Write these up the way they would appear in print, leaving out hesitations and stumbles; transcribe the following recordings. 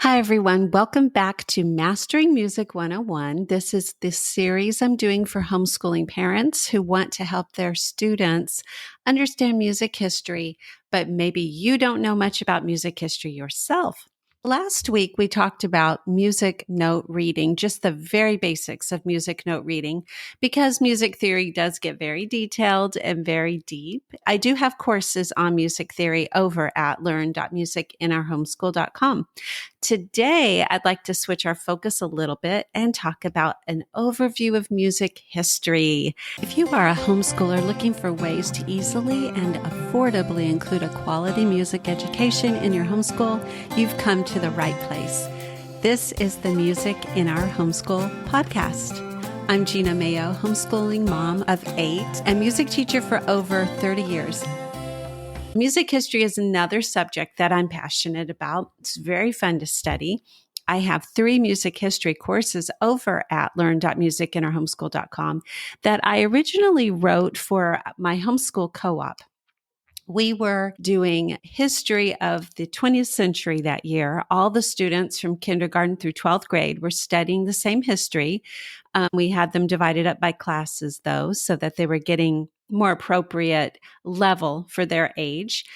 Hi, everyone. Welcome back to Mastering Music 101. This is the series I'm doing for homeschooling parents who want to help their students understand music history, but maybe you don't know much about music history yourself. Last week, we talked about music note reading, just the very basics of music note reading, because music theory does get very detailed and very deep. I do have courses on music theory over at learn.musicinOurhomeschool.com. Today, I'd like to switch our focus a little bit and talk about an overview of music history. If you are a homeschooler looking for ways to easily and affordably include a quality music education in your homeschool, you've come to the right place. This is the Music in Our Homeschool podcast. I'm Gena Mayo, homeschooling mom of 8 and music teacher for over 30 years. Music history is another subject that I'm passionate about. It's very fun to study. I have 3 music history courses over at learn.musicinOurhomeschool.com that I originally wrote for my homeschool co-op. We were doing history of the 20th century that year. All the students from kindergarten through 12th grade were studying the same history. We had them divided up by classes, though, so that they were getting more appropriate level for their age.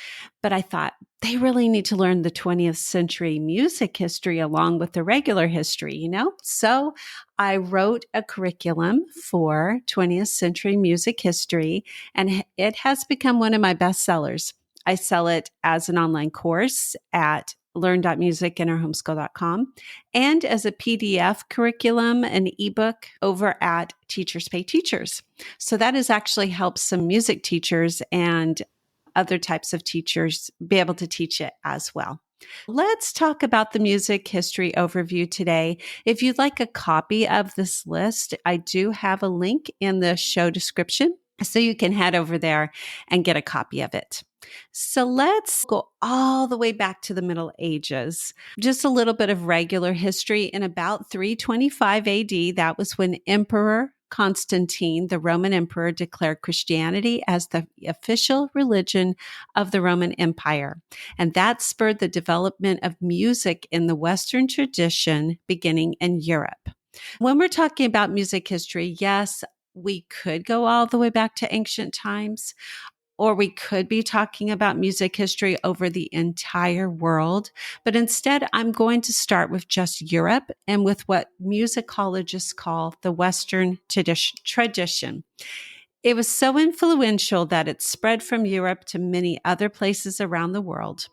But I thought they really need to learn the 20th century music history along with the regular history, So I wrote a curriculum for 20th century music history, and it has become one of my best sellers. I sell it as an online course at learn.musicinOurhomeschool.com and as a PDF curriculum, an ebook over at Teachers Pay Teachers. So that has actually helped some music teachers and other types of teachers be able to teach it as well. Let's talk about the music history overview today. If you'd like a copy of this list, I do have a link in the show description, so you can head over there and get a copy of it. So let's go all the way back to the Middle Ages. Just a little bit of regular history. In about 325 AD, that was when Emperor Constantine, the Roman emperor, declared Christianity as the official religion of the Roman Empire. And that spurred the development of music in the Western tradition beginning in Europe. When we're talking about music history, yes, we could go all the way back to ancient times, or we could be talking about music history over the entire world. But instead, I'm going to start with just Europe and with what musicologists call the Western tradition. It was so influential that it spread from Europe to many other places around the world.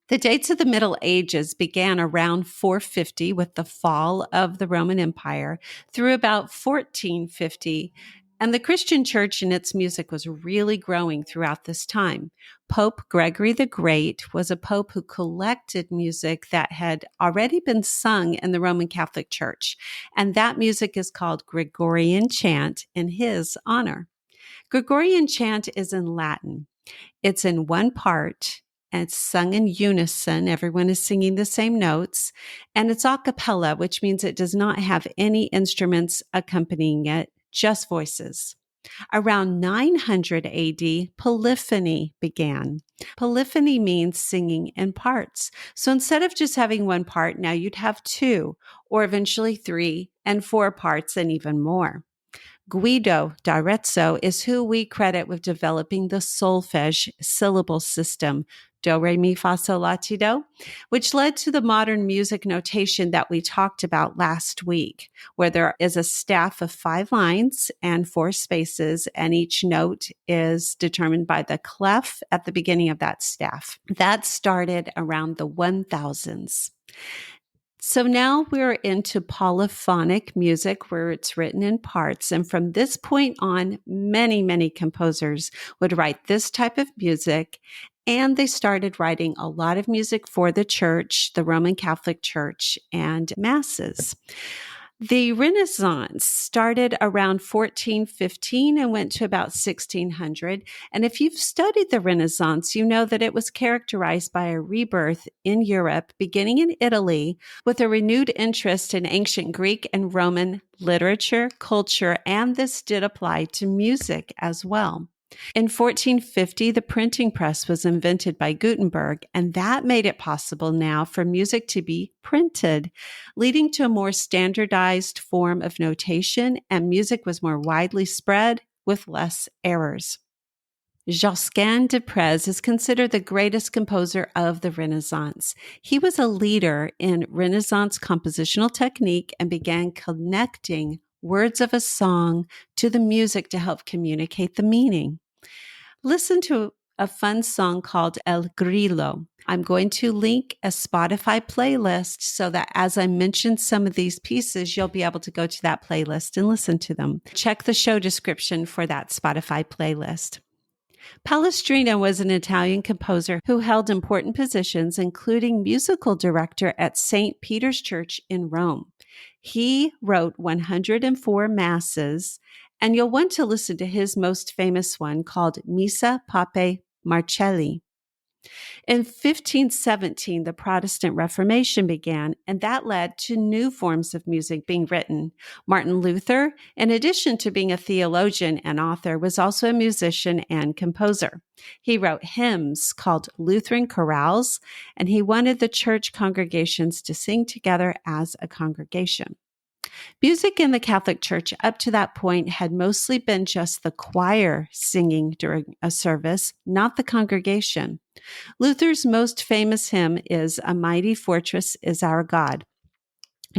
The dates of the Middle Ages began around 450 with the fall of the Roman Empire through about 1450. And the Christian church and its music was really growing throughout this time. Pope Gregory the Great was a pope who collected music that had already been sung in the Roman Catholic Church. And that music is called Gregorian chant in his honor. Gregorian chant is in Latin. It's in one part, and it's sung in unison. Everyone is singing the same notes. And it's a cappella, which means it does not have any instruments accompanying it, just voices. Around 900 AD, polyphony began. Polyphony means singing in parts. So instead of just having one part, now you'd have 2, or eventually 3 and 4 parts and even more. Guido d'Arezzo is who we credit with developing the solfege syllable system, do, re, mi, fa, sol, la, ti, do, which led to the modern music notation that we talked about last week, where there is a staff of 5 lines and 4 spaces, and each note is determined by the clef at the beginning of that staff. That started around the 1000s. So now we're into polyphonic music where it's written in parts. And from this point on, many, many composers would write this type of music. And they started writing a lot of music for the church, the Roman Catholic Church, and masses. The Renaissance started around 1415 and went to about 1600. And if you've studied the Renaissance, you know that it was characterized by a rebirth in Europe, beginning in Italy, with a renewed interest in ancient Greek and Roman literature, culture, and this did apply to music as well. In 1450, the printing press was invented by Gutenberg, and that made it possible now for music to be printed, leading to a more standardized form of notation, and music was more widely spread with less errors. Josquin de Prez is considered the greatest composer of the Renaissance. He was a leader in Renaissance compositional technique and began connecting words of a song to the music to help communicate the meaning. Listen to a fun song called El Grillo. I'm going to link a Spotify playlist so that as I mention some of these pieces, you'll be able to go to that playlist and listen to them. Check the show description for that Spotify playlist. Palestrina was an Italian composer who held important positions, including musical director at St. Peter's Church in Rome. He wrote 104 masses, and you'll want to listen to his most famous one called Missa Papae Marcelli. In 1517, the Protestant Reformation began, and that led to new forms of music being written. Martin Luther, in addition to being a theologian and author, was also a musician and composer. He wrote hymns called Lutheran chorales, and he wanted the church congregations to sing together as a congregation. Music in the Catholic Church up to that point had mostly been just the choir singing during a service, not the congregation. Luther's most famous hymn is "A Mighty Fortress is Our God."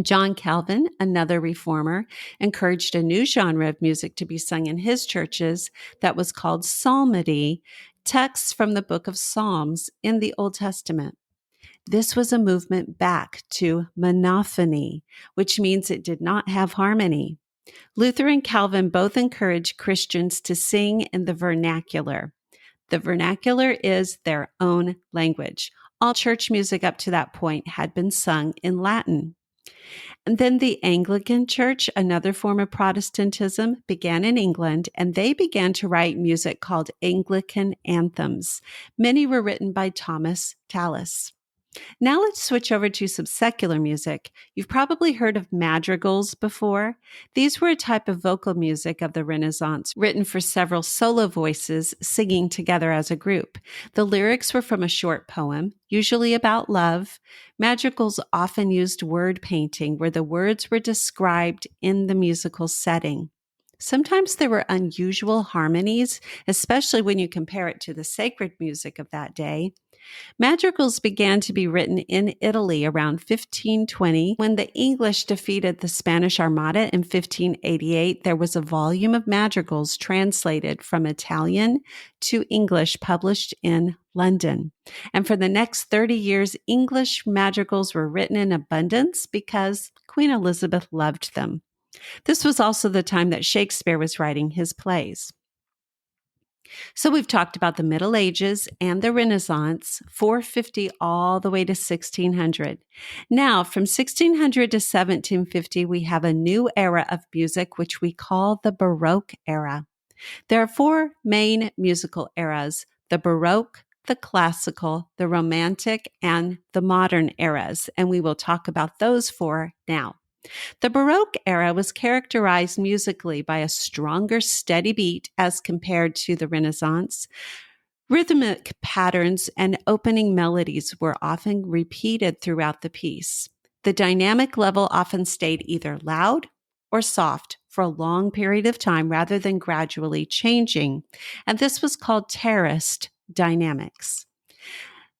John Calvin, another reformer, encouraged a new genre of music to be sung in his churches that was called psalmody, texts from the book of Psalms in the Old Testament. This was a movement back to monophony, which means it did not have harmony. Luther and Calvin both encouraged Christians to sing in the vernacular. The vernacular is their own language. All church music up to that point had been sung in Latin. And then the Anglican Church, another form of Protestantism, began in England, and they began to write music called Anglican anthems. Many were written by Thomas Tallis. Now let's switch over to some secular music. You've probably heard of madrigals before. These were a type of vocal music of the Renaissance, written for several solo voices singing together as a group. The lyrics were from a short poem, usually about love. Madrigals often used word painting, where the words were described in the musical setting. Sometimes there were unusual harmonies, especially when you compare it to the sacred music of that day. Madrigals began to be written in Italy around 1520. When the English defeated the Spanish Armada in 1588, there was a volume of madrigals translated from Italian to English published in London. And for the next 30 years, English madrigals were written in abundance because Queen Elizabeth loved them. This was also the time that Shakespeare was writing his plays. So we've talked about the Middle Ages and the Renaissance, 450 all the way to 1600. Now, from 1600 to 1750, we have a new era of music, which we call the Baroque era. There are four main musical eras: the Baroque, the Classical, the Romantic, and the Modern eras, and we will talk about those four now. The Baroque era was characterized musically by a stronger, steady beat as compared to the Renaissance. Rhythmic patterns and opening melodies were often repeated throughout the piece. The dynamic level often stayed either loud or soft for a long period of time rather than gradually changing, and this was called terraced dynamics.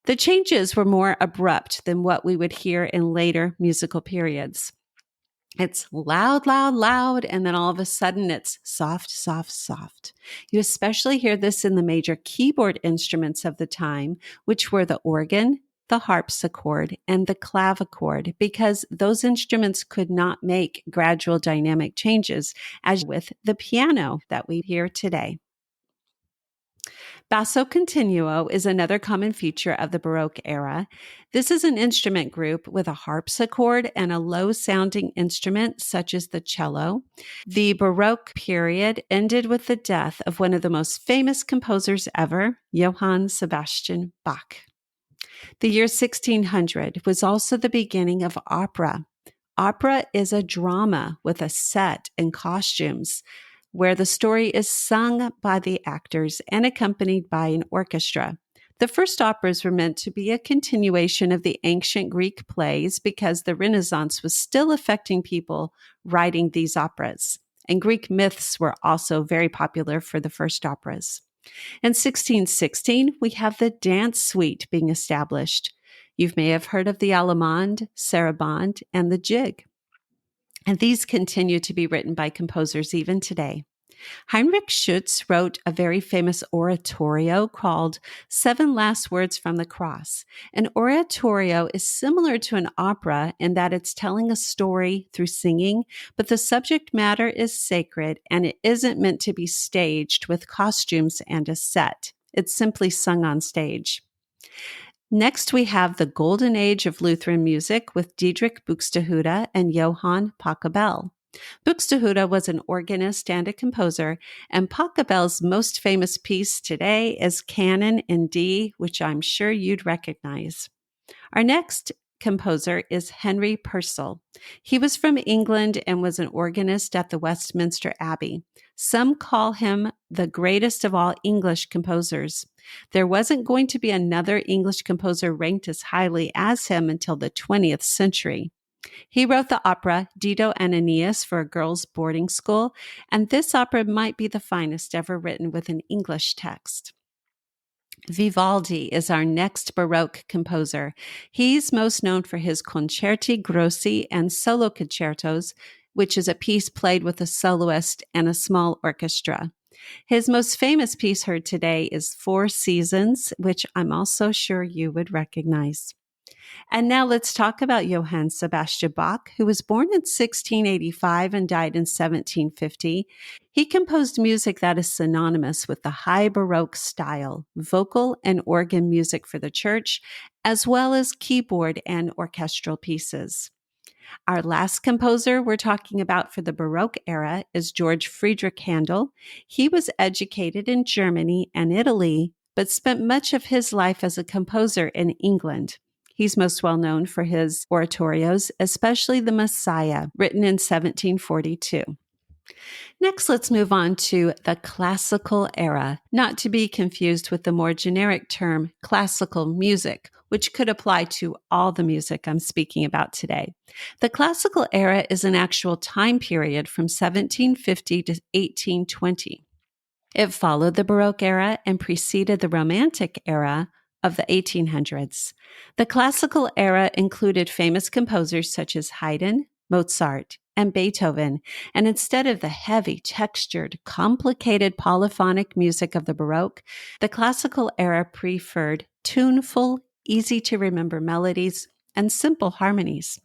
The changes were more abrupt than what we would hear in later musical periods. It's loud, loud, loud, and then all of a sudden it's soft, soft, soft. You especially hear this in the major keyboard instruments of the time, which were the organ, the harpsichord, and the clavichord, because those instruments could not make gradual dynamic changes as with the piano that we hear today. Basso continuo is another common feature of the Baroque era. This is an instrument group with a harpsichord and a low-sounding instrument such as the cello. The Baroque period ended with the death of one of the most famous composers ever, Johann Sebastian Bach. The year 1600 was also the beginning of opera. Opera is a drama with a set and costumes. where the story is sung by the actors and accompanied by an orchestra. The first operas were meant to be a continuation of the ancient Greek plays because the Renaissance was still affecting people writing these operas. And Greek myths were also very popular for the first operas. In 1616, we have the dance suite being established. You may have heard of the Allemande, Sarabande, and the Jig. And these continue to be written by composers even today. Heinrich Schütz wrote a very famous oratorio called Seven Last Words from the Cross. An oratorio is similar to an opera in that it's telling a story through singing, but the subject matter is sacred and it isn't meant to be staged with costumes and a set. It's simply sung on stage. Next, we have the golden age of Lutheran music with Dietrich Buxtehude and Johann Pachelbel. Buxtehude was an organist and a composer, and Pachelbel's most famous piece today is Canon in D, which I'm sure you'd recognize. Our next composer is Henry Purcell. He was from England and was an organist at the Westminster Abbey. Some call him the greatest of all English composers. There wasn't going to be another English composer ranked as highly as him until the 20th century. He wrote the opera Dido and Aeneas for a girls' boarding school, and this opera might be the finest ever written with an English text. Vivaldi is our next Baroque composer. He's most known for his concerti grossi and solo concertos, which is a piece played with a soloist and a small orchestra. His most famous piece heard today is Four Seasons, which I'm also sure you would recognize. And now let's talk about Johann Sebastian Bach, who was born in 1685 and died in 1750. He composed music that is synonymous with the high Baroque style, vocal and organ music for the church, as well as keyboard and orchestral pieces. Our last composer we're talking about for the Baroque era is George Friedrich Handel. He was educated in Germany and Italy, but spent much of his life as a composer in England. He's most well known for his oratorios, especially The Messiah, written in 1742. Next, let's move on to the classical era, not to be confused with the more generic term classical music, which could apply to all the music I'm speaking about today. The classical era is an actual time period from 1750 to 1820. It followed the Baroque era and preceded the Romantic era of the 1800s. The classical era included famous composers such as Haydn, Mozart, and Beethoven, and instead of the heavy, textured, complicated polyphonic music of the Baroque, the classical era preferred tuneful, easy-to-remember melodies and simple harmonies.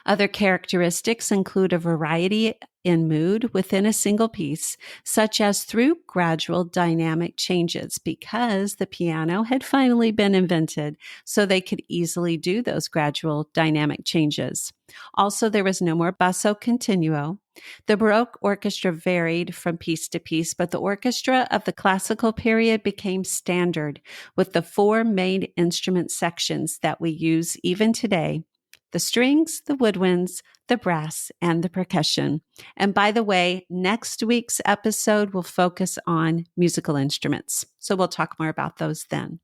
Other characteristics include a variety in mood within a single piece, such as through gradual dynamic changes, because the piano had finally been invented, so they could easily do those gradual dynamic changes. Also, there was no more basso continuo. The Baroque orchestra varied from piece to piece, but the orchestra of the classical period became standard with the four main instrument sections that we use even today: the strings, the woodwinds, the brass, and the percussion. And by the way, next week's episode will focus on musical instruments. So we'll talk more about those then.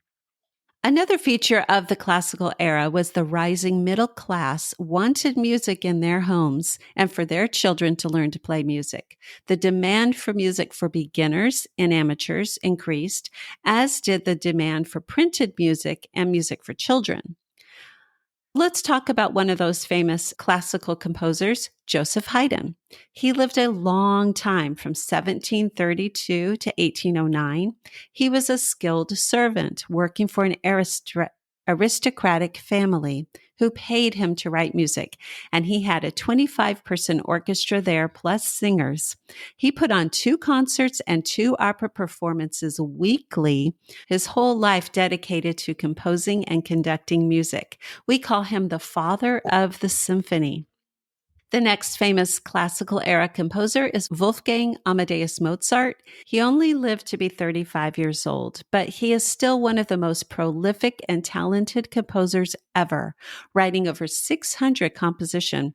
Another feature of the classical era was the rising middle class wanted music in their homes and for their children to learn to play music. The demand for music for beginners and amateurs increased, as did the demand for printed music and music for children. Let's talk about one of those famous classical composers, Joseph Haydn. He lived a long time from 1732 to 1809. He was a skilled servant working for an aristocratic family who paid him to write music, and he had a 25-person orchestra there plus singers. He put on 2 concerts and 2 opera performances weekly, his whole life dedicated to composing and conducting music. We call him the father of the symphony. The next famous classical era composer is Wolfgang Amadeus Mozart. He only lived to be 35 years old, but he is still one of the most prolific and talented composers ever, writing over 600 compositions.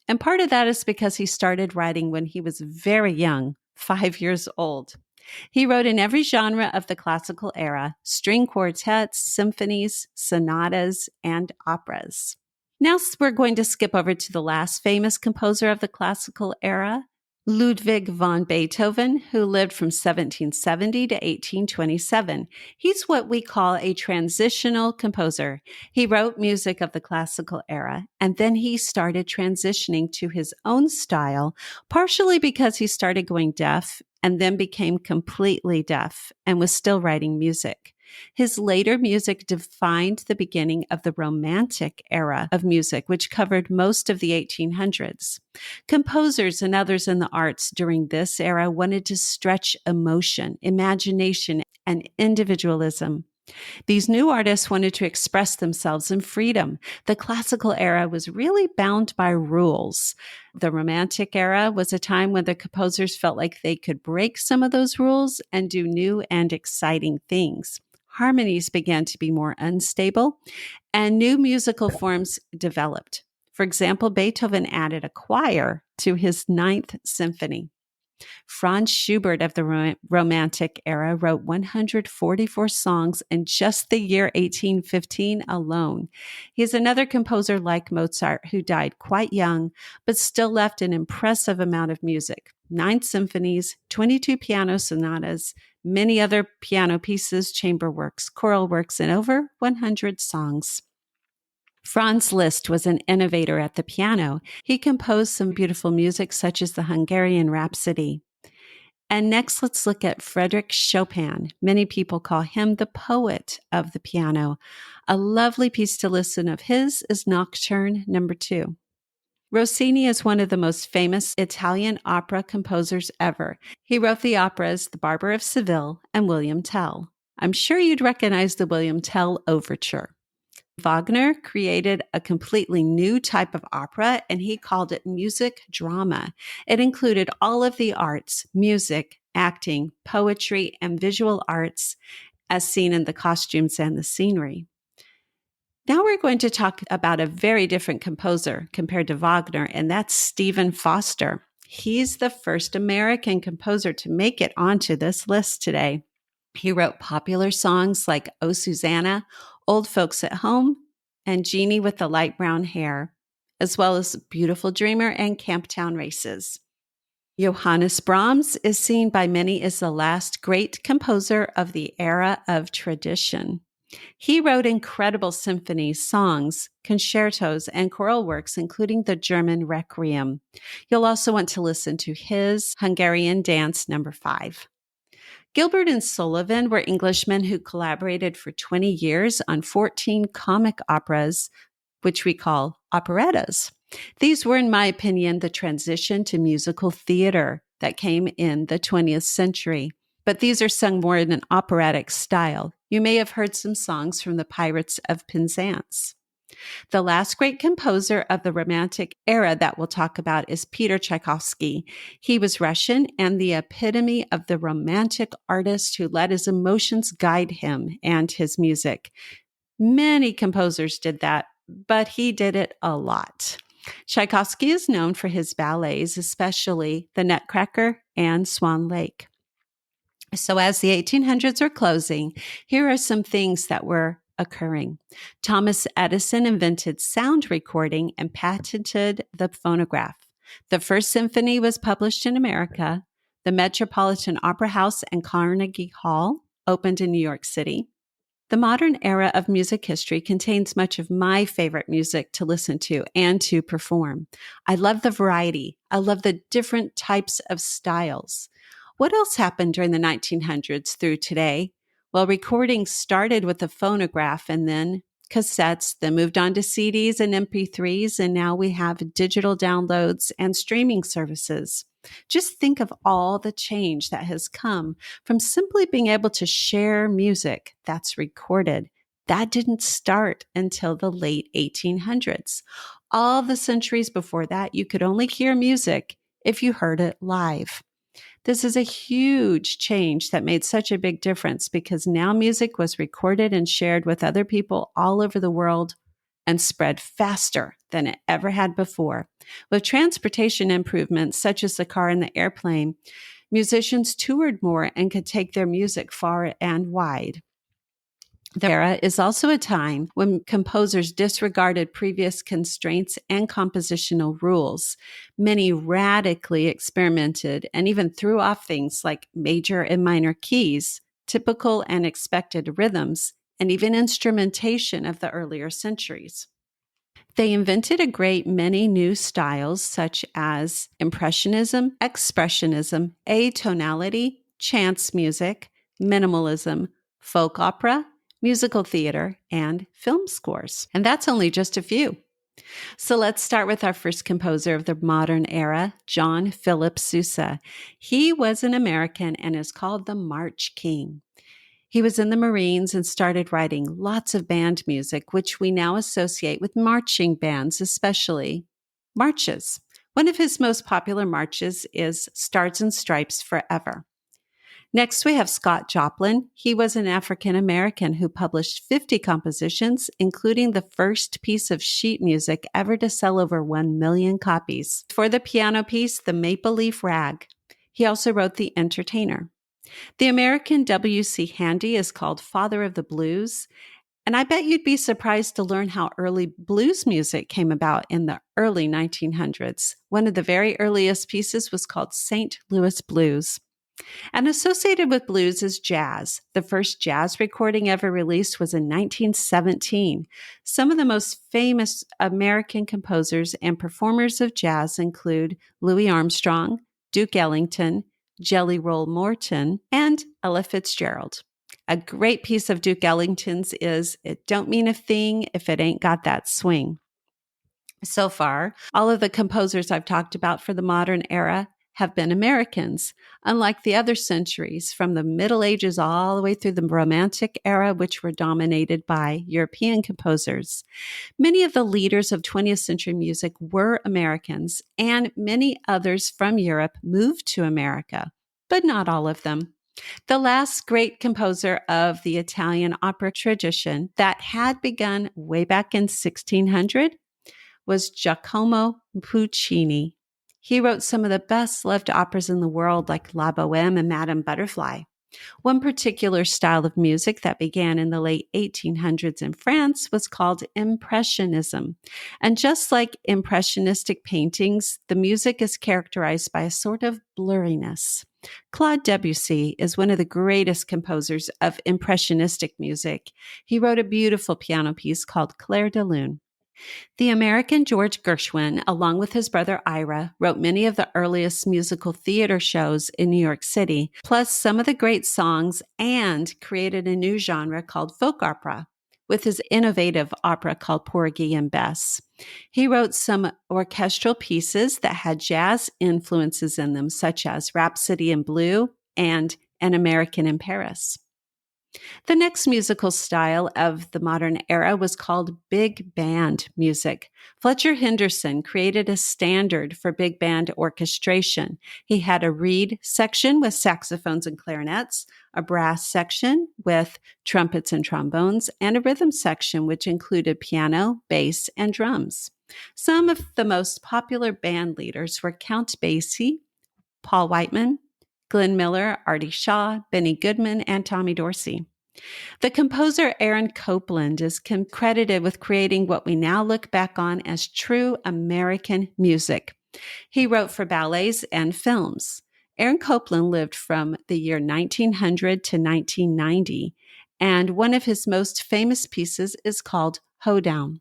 And part of that is because he started writing when he was very young, 5 years old. He wrote in every genre of the classical era: string quartets, symphonies, sonatas, and operas. Now we're going to skip over to the last famous composer of the classical era, Ludwig van Beethoven, who lived from 1770 to 1827. He's what we call a transitional composer. He wrote music of the classical era, and then he started transitioning to his own style, partially because he started going deaf and then became completely deaf and was still writing music. His later music defined the beginning of the Romantic era of music, which covered most of the 1800s. Composers and others in the arts during this era wanted to stretch emotion, imagination, and individualism. These new artists wanted to express themselves in freedom. The classical era was really bound by rules. The Romantic era was a time when the composers felt like they could break some of those rules and do new and exciting things. Harmonies began to be more unstable, and new musical forms developed. For example, Beethoven added a choir to his Ninth Symphony. Franz Schubert of the Romantic era wrote 144 songs in just the year 1815 alone. He's another composer like Mozart who died quite young, but still left an impressive amount of music. 9 symphonies, 22 piano sonatas, many other piano pieces, chamber works, choral works, and over 100 songs. Franz Liszt was an innovator at the piano. He composed some beautiful music such as the Hungarian Rhapsody. And next, let's look at Frédéric Chopin. Many people call him the poet of the piano. A lovely piece to listen of his is Nocturne No. 2. Rossini is one of the most famous Italian opera composers ever. He wrote the operas The Barber of Seville and William Tell. I'm sure you'd recognize the William Tell overture. Wagner created a completely new type of opera, and he called it music drama. It included all of the arts, music, acting, poetry, and visual arts, as seen in the costumes and the scenery. Now we're going to talk about a very different composer compared to Wagner, and that's Stephen Foster. He's the first American composer to make it onto this list today. He wrote popular songs like Oh, Susanna, Old Folks at Home, and Jeannie with the Light Brown Hair, as well as Beautiful Dreamer and Camptown Races. Johannes Brahms is seen by many as the last great composer of the era of tradition. He wrote incredible symphonies, songs, concertos, and choral works, including the German Requiem. You'll also want to listen to his Hungarian Dance No. 5. Gilbert and Sullivan were Englishmen who collaborated for 20 years on 14 comic operas, which we call operettas. These were, in my opinion, the transition to musical theater that came in the 20th century. But these are sung more in an operatic style. You may have heard some songs from the Pirates of Penzance. The last great composer of the Romantic era that we'll talk about is Peter Tchaikovsky. He was Russian and the epitome of the romantic artist who let his emotions guide him and his music. Many composers did that, but he did it a lot. Tchaikovsky is known for his ballets, especially The Nutcracker and Swan Lake. So as the 1800s are closing, here are some things that were occurring. Thomas Edison invented sound recording and patented the phonograph. The first symphony was published in America. The Metropolitan Opera House and Carnegie Hall opened in New York City. The modern era of music history contains much of my favorite music to listen to and to perform. I love the variety. I love the different types of styles. What else happened during the 1900s through today? Well, recording started with the phonograph and then cassettes, then moved on to CDs and MP3s, and now we have digital downloads and streaming services. Just think of all the change that has come from simply being able to share music that's recorded. That didn't start until the late 1800s. All the centuries before that, you could only hear music if you heard it live. This is a huge change that made such a big difference because now music was recorded and shared with other people all over the world and spread faster than it ever had before. With transportation improvements such as the car and the airplane, Musicians toured more and could take their music far and wide. The era is also a time when composers disregarded previous constraints and compositional rules. Many radically experimented and even threw off things like major and minor keys, typical and expected rhythms, and even instrumentation of the earlier centuries. They invented a great many new styles such as Impressionism, Expressionism, atonality, chants music, minimalism, folk opera, musical theater, and film scores. And that's only just a few. So let's start with our first composer of the modern era, John Philip Sousa. He was an American and is called the March King. He was in the Marines and started writing lots of band music, which we now associate with marching bands, especially marches. One of his most popular marches is Stars and Stripes Forever. Next, we have Scott Joplin. He was an African American who published 50 compositions, including the first piece of sheet music ever to sell over 1 million copies. For the piano piece, The Maple Leaf Rag. He also wrote The Entertainer. The American W.C. Handy is called Father of the Blues, and I bet you'd be surprised to learn how early blues music came about in the early 1900s. One of the very earliest pieces was called St. Louis Blues. And associated with blues is jazz. The first jazz recording ever released was in 1917. Some of the most famous American composers and performers of jazz include Louis Armstrong, Duke Ellington, Jelly Roll Morton, and Ella Fitzgerald. A great piece of Duke Ellington's is It Don't Mean a Thing If It Ain't Got That Swing. So far, all of the composers I've talked about for the modern era have been Americans, unlike the other centuries from the Middle Ages all the way through the Romantic era, which were dominated by European composers. Many of the leaders of 20th century music were Americans, and many others from Europe moved to America, but not all of them. The last great composer of the Italian opera tradition that had begun way back in 1600 was Giacomo Puccini. He wrote some of the best-loved operas in the world like La Bohème and Madame Butterfly. One particular style of music that began in the late 1800s in France was called Impressionism. And just like Impressionistic paintings, the music is characterized by a sort of blurriness. Claude Debussy is one of the greatest composers of Impressionistic music. He wrote a beautiful piano piece called Clair de Lune. The American George Gershwin, along with his brother Ira, wrote many of the earliest musical theater shows in New York City, plus some of the great songs, and created a new genre called folk opera with his innovative opera called Porgy and Bess. He wrote some orchestral pieces that had jazz influences in them, such as Rhapsody in Blue and An American in Paris. The next musical style of the modern era was called big band music. Fletcher Henderson created a standard for big band orchestration. He had a reed section with saxophones and clarinets, a brass section with trumpets and trombones, and a rhythm section which included piano, bass, and drums. Some of the most popular band leaders were Count Basie, Paul Whiteman, Glenn Miller, Artie Shaw, Benny Goodman, and Tommy Dorsey. The composer Aaron Copland is credited with creating what we now look back on as true American music. He wrote for ballets and films. Aaron Copland lived from the year 1900 to 1990, and one of his most famous pieces is called Hoedown.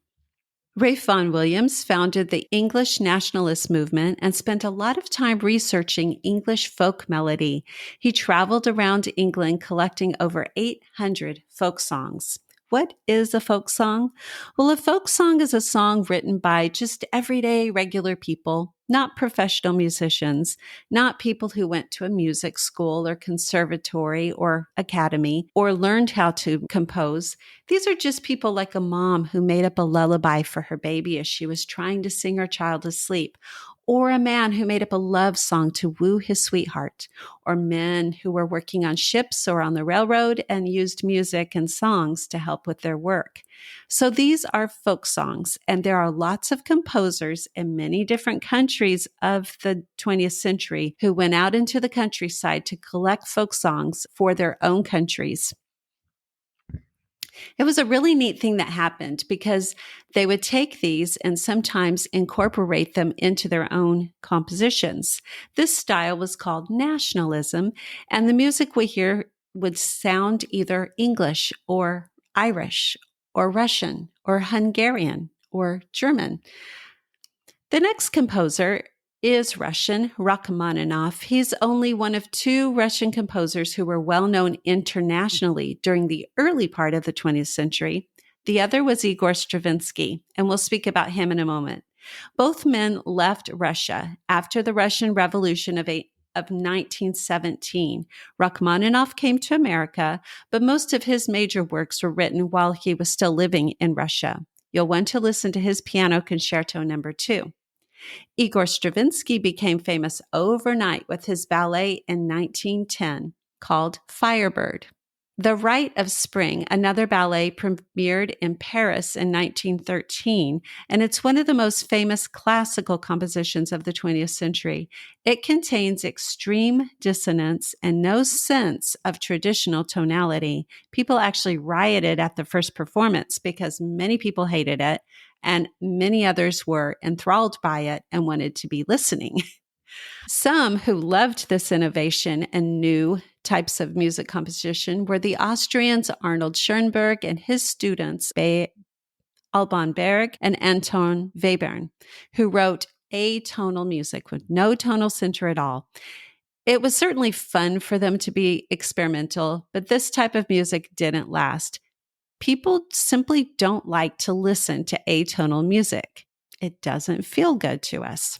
Ralph Vaughan Williams founded the English nationalist movement and spent a lot of time researching English folk melody. He traveled around England collecting over 800 folk songs. What is a folk song? Well, a folk song is a song written by just everyday, regular people, not professional musicians, not people who went to a music school or conservatory or academy or learned how to compose. These are just people like a mom who made up a lullaby for her baby as she was trying to sing her child to sleep, or a man who made up a love song to woo his sweetheart, or men who were working on ships or on the railroad and used music and songs to help with their work. So these are folk songs, and there are lots of composers in many different countries centuries of the 20th century who went out into the countryside to collect folk songs for their own countries. It was a really neat thing that happened because they would take these and sometimes incorporate them into their own compositions. This style was called nationalism, and the music we hear would sound either English or Irish or Russian or Hungarian or German. The next composer is Russian, Rachmaninoff. He's only one of two Russian composers who were well known internationally during the early part of the 20th century. The other was Igor Stravinsky, and we'll speak about him in a moment. Both men left Russia after the Russian Revolution of 1917. Rachmaninoff came to America, but most of his major works were written while he was still living in Russia. You'll want to listen to his Piano Concerto No. 2. Igor Stravinsky became famous overnight with his ballet in 1910 called Firebird. The Rite of Spring, another ballet, premiered in Paris in 1913, and it's one of the most famous classical compositions of the 20th century. It contains extreme dissonance and no sense of traditional tonality. People actually rioted at the first performance because many people hated it, and many others were enthralled by it and wanted to be listening. Some who loved this innovation and new types of music composition were the Austrians Arnold Schoenberg and his students Alban Berg and Anton Webern, who wrote atonal music with no tonal center at all. It was certainly fun for them to be experimental, but this type of music didn't last. People simply don't like to listen to atonal music. It doesn't feel good to us.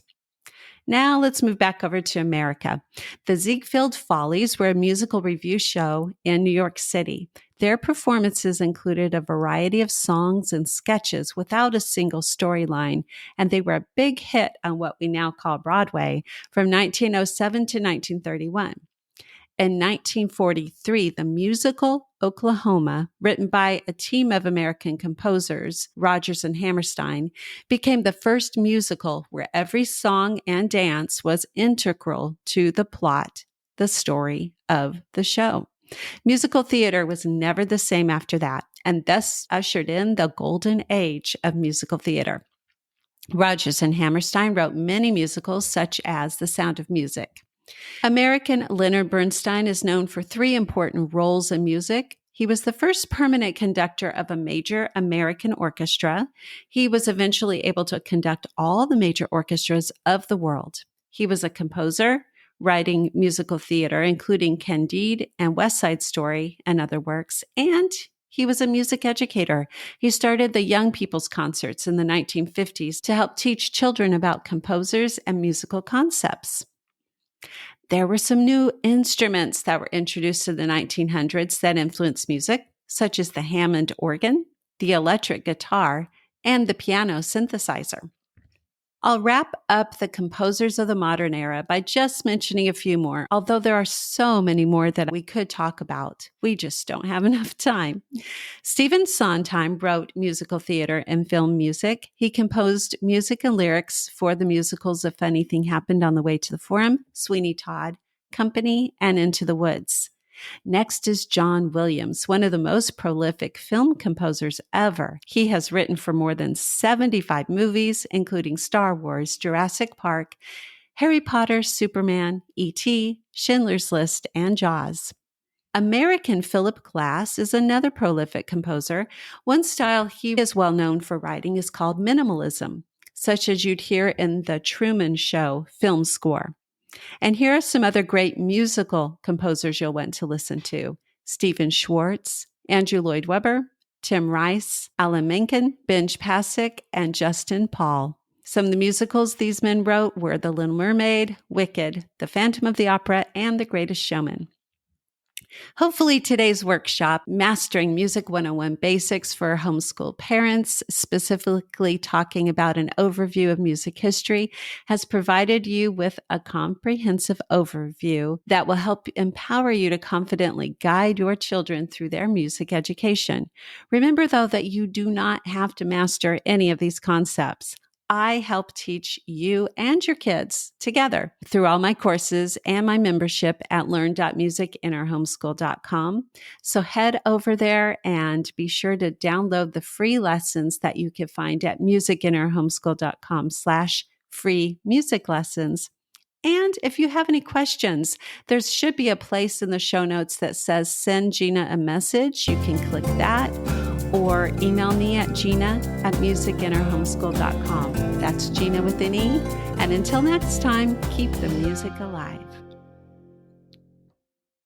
Now let's move back over to America. The Ziegfeld Follies were a musical revue show in New York City. Their performances included a variety of songs and sketches without a single storyline, and they were a big hit on what we now call Broadway from 1907 to 1931. In 1943, the musical Oklahoma, written by a team of American composers, Rodgers and Hammerstein, became the first musical where every song and dance was integral to the plot, the story of the show. Musical theater was never the same after that, and thus ushered in the golden age of musical theater. Rodgers and Hammerstein wrote many musicals, such as The Sound of Music. American Leonard Bernstein is known for three important roles in music. He was the first permanent conductor of a major American orchestra. He was eventually able to conduct all the major orchestras of the world. He was a composer, writing musical theater, including Candide and West Side Story and other works, and he was a music educator. He started the Young People's Concerts in the 1950s to help teach children about composers and musical concepts. There were some new instruments that were introduced in the 1900s that influenced music, such as the Hammond organ, the electric guitar, and the piano synthesizer. I'll wrap up the composers of the modern era by just mentioning a few more, although there are so many more that we could talk about. We just don't have enough time. Stephen Sondheim wrote musical theater and film music. He composed music and lyrics for the musicals If Anything Happened on the Way to the Forum, Sweeney Todd, Company, and Into the Woods. Next is John Williams, one of the most prolific film composers ever. He has written for more than 75 movies, including Star Wars, Jurassic Park, Harry Potter, Superman, E.T., Schindler's List, and Jaws. American Philip Glass is another prolific composer. One style he is well known for writing is called minimalism, such as you'd hear in The Truman Show film score. And here are some other great musical composers you'll want to listen to: Stephen Schwartz, Andrew Lloyd Webber, Tim Rice, Alan Menken, Benj Pasek, and Justin Paul. Some of the musicals these men wrote were The Little Mermaid, Wicked, The Phantom of the Opera, and The Greatest Showman. Hopefully today's workshop, Mastering Music 101 Basics for Homeschool Parents, specifically talking about an overview of music history, has provided you with a comprehensive overview that will help empower you to confidently guide your children through their music education. Remember, though, that you do not have to master any of these concepts. I help teach you and your kids together through all my courses and my membership at learn.musicinnerhomeschool.com. So head over there and be sure to download the free lessons that you can find at musicinnerhomeschool.com/free music lessons. And if you have any questions, there should be a place in the show notes that says send Gena a message. You can click that or email me at gena@musicinnerhomeschool.com. That's Gena with an E. And until next time, keep the music alive.